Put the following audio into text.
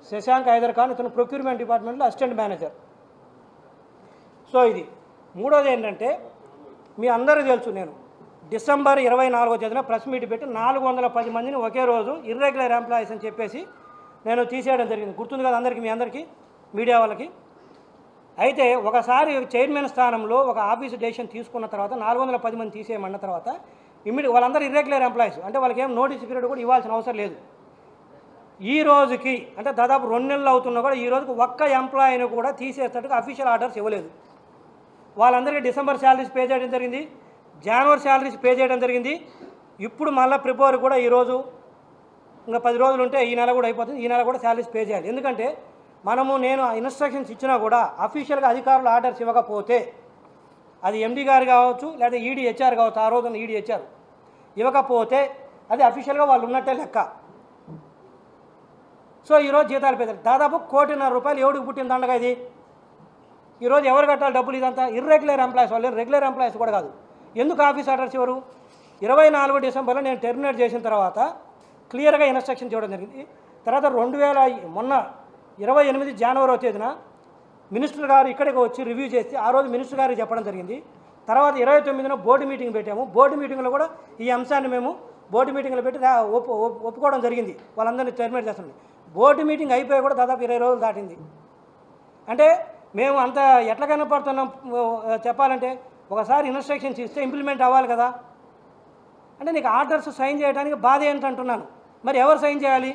శశాంక్ హైదర్ ఖాన్, ఇతను ప్రొక్యూర్మెంట్ డిపార్ట్మెంట్లో assistant manager. So ఇది. మూడోది ఏంటంటే మీ అందరికీ తెలుసు, నేను డిసెంబర్ 24వ తేదీన ప్రెస్ మీట్ పెట్టి 410 మందిని ఒకే రోజు ఇర్రెగ్యులర్ ఎంప్లాయీస్ అని చెప్పేసి నేను తీసేయడం జరిగింది. గుర్తుంది కదా అందరికీ, మీ అందరికీ, మీడియా వాళ్ళకి. అయితే ఒకసారి చైర్మన్ స్థానంలో ఒక ఆఫీసు డెసిషన్ తీసుకున్న తర్వాత 410 మంది తీసేయమన్న తర్వాత వాళ్ళందరూ ఇర్రెగ్యులర్ ఎంప్లాయీస్, అంటే వాళ్ళకి ఏం నోటీస్ పీరియడ్ కూడా ఇవ్వాల్సిన అవసరం లేదు. ఈ రోజుకి అంటే దాదాపు 2 నెలలు అవుతున్నా కూడా ఈ రోజుకి ఒక్క ఎంప్లాయీని కూడా తీసేటట్టుగా అఫీషియల్ ఆర్డర్స్ ఇవ్వలేదు. వాళ్ళందరికీ డిసెంబర్ శాలరీస్ పే చేయడం జరిగింది, జనవరి శాలరీస్ పే చేయడం జరిగింది. ఇప్పుడు మళ్ళీ ప్రిపేర్ కూడా ఈరోజు ఇంకా 10 రోజులు ఉంటే ఈ నెల కూడా అయిపోతుంది, ఈ నెల కూడా శాలరీస్ పే చేయాలి. ఎందుకంటే నేను ఇన్స్ట్రక్షన్స్ ఇచ్చినా కూడా అఫీషియల్గా అధికారులు ఆర్డర్స్ ఇవ్వకపోతే, అది ఎండీ గారు కావచ్చు లేదా ఈడీ హెచ్ఆర్ కావచ్చు, ఆ రోజున ఈడీ హెచ్ఆర్ ఇవ్వకపోతే అది అఫీషియల్గా వాళ్ళు ఉన్నట్టే లెక్క. సో ఈరోజు జీతాలు పే దాదాపు 1.5 కోటి ఎవడికి పుట్టిన దండగా ఇది. ఈరోజు ఎవరు కట్టాలి డబ్బులు? ఇదంతా ఇర్రెగ్యులర్ ఎంప్లాయీస్, వాళ్ళు రెగ్యులర్ ఎంప్లాయీస్ కూడా కాదు. ఎందుకు ఆఫీస్ ఆర్డర్స్ ఇవ్వరు? 24 డిసెంబర్లో నేను టెర్మినేట్ చేసిన తర్వాత క్లియర్గా ఇన్స్ట్రక్షన్స్ ఇవ్వడం జరిగింది. తర్వాత మొన్న 28 జనవరి తేదీన మినిస్టర్ గారు ఇక్కడికి వచ్చి రివ్యూ చేసి ఆ రోజు మినిస్టర్ గారికి చెప్పడం జరిగింది. తర్వాత 29న బోర్డు మీటింగ్ పెట్టాము. బోర్డు మీటింగ్లో కూడా ఈ అంశాన్ని మేము బోర్డు మీటింగ్లో పెట్టి ఒప్పుకోవడం జరిగింది, వాళ్ళందరినీ టెర్మినేట్ చేస్తుంది. బోర్డు మీటింగ్ అయిపోయి కూడా దాదాపు 20 రోజులు దాటింది. అంటే మేము అంత ఎట్లా కనపడుతున్నాం చెప్పాలంటే, ఒకసారి ఇన్స్ట్రక్షన్స్ ఇస్తే ఇంప్లిమెంట్ అవ్వాలి కదా. అంటే నీకు ఆర్డర్స్ సైన్ చేయడానికి బాధ ఏంటంటున్నాను. మరి ఎవరు సైన్ చేయాలి?